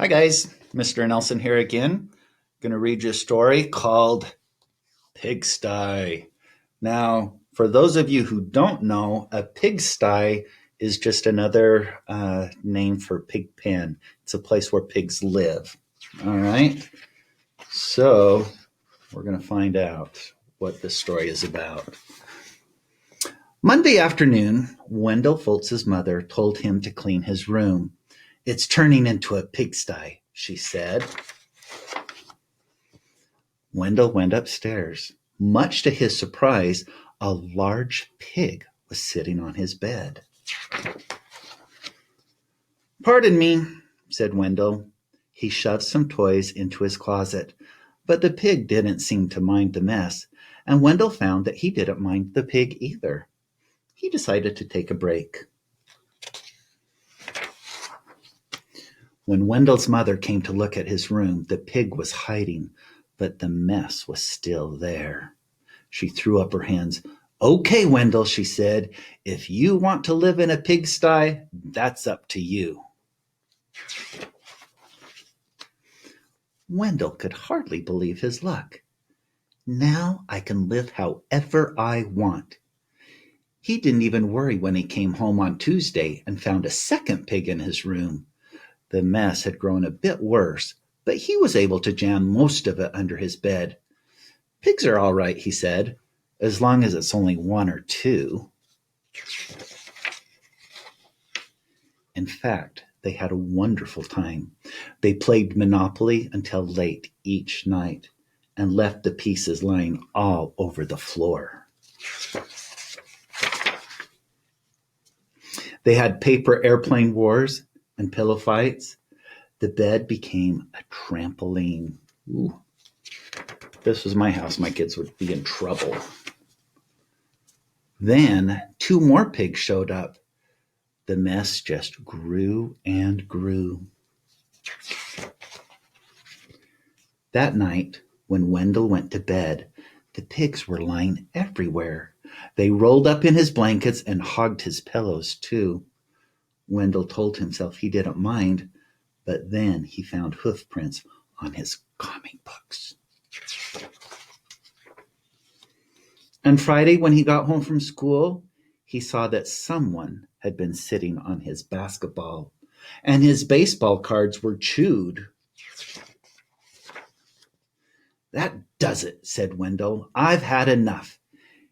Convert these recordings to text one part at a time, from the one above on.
Hi guys, Mr. Nelson here again. Going to read you a story called Pigsty. Now, for those of you who don't know, a pigsty is just another name for pig pen. It's a place where pigs live. All right, so we're going to find out what this story is about. Monday afternoon, Wendell Foltz's mother told him to clean his room. It's turning into a pigsty, she said. Wendell went upstairs. Much to his surprise, a large pig was sitting on his bed. Pardon me, said Wendell. He shoved some toys into his closet, but the pig didn't seem to mind the mess, and Wendell found that he didn't mind the pig either. He decided to take a break. When Wendell's mother came to look at his room, the pig was hiding, but the mess was still there. She threw up her hands. Okay, Wendell, she said, if you want to live in a pigsty, that's up to you. Wendell could hardly believe his luck. Now I can live however I want. He didn't even worry when he came home on Tuesday and found a second pig in his room. The mess had grown a bit worse, but he was able to jam most of it under his bed. Pigs are all right, he said, as long as it's only one or two. In fact, they had a wonderful time. They played Monopoly until late each night and left the pieces lying all over the floor. They had paper airplane wars and pillow fights. The bed became a trampoline. Ooh. If this was my house, my kids would be in trouble. Then 2 more pigs showed up. The mess just grew and grew. That night, when Wendell went to bed, the pigs were lying everywhere. They rolled up in his blankets and hogged his pillows, too. Wendell told himself he didn't mind, but then he found hoof prints on his comic books. And Friday, when he got home from school, he saw that someone had been sitting on his basketball, and his baseball cards were chewed. That does it, said Wendell. I've had enough.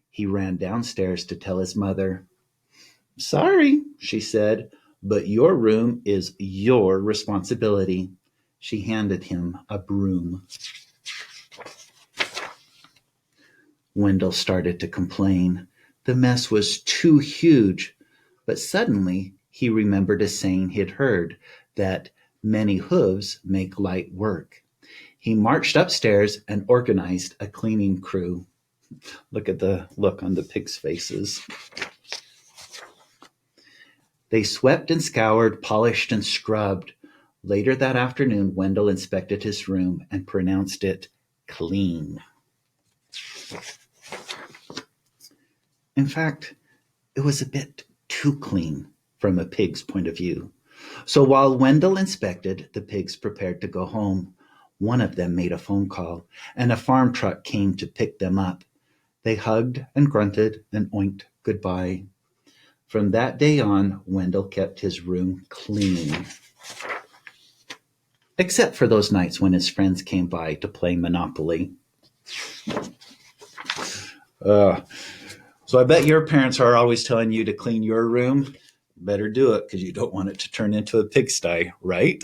He ran downstairs to tell his mother. Sorry, she said, but your room is your responsibility. She handed him a broom. Wendell started to complain. The mess was too huge. But suddenly he remembered a saying he'd heard, that many hooves make light work. He marched upstairs and organized a cleaning crew. Look at the look on the pigs' faces. They swept and scoured, polished and scrubbed. Later that afternoon, Wendell inspected his room and pronounced it clean. In fact, it was a bit too clean from a pig's point of view. So while Wendell inspected, the pigs prepared to go home. One of them made a phone call, and a farm truck came to pick them up. They hugged and grunted and oinked goodbye. From that day on, Wendell kept his room clean, except for those nights when his friends came by to play Monopoly. So I bet your parents are always telling you to clean your room. Better do it because you don't want it to turn into a pigsty, right?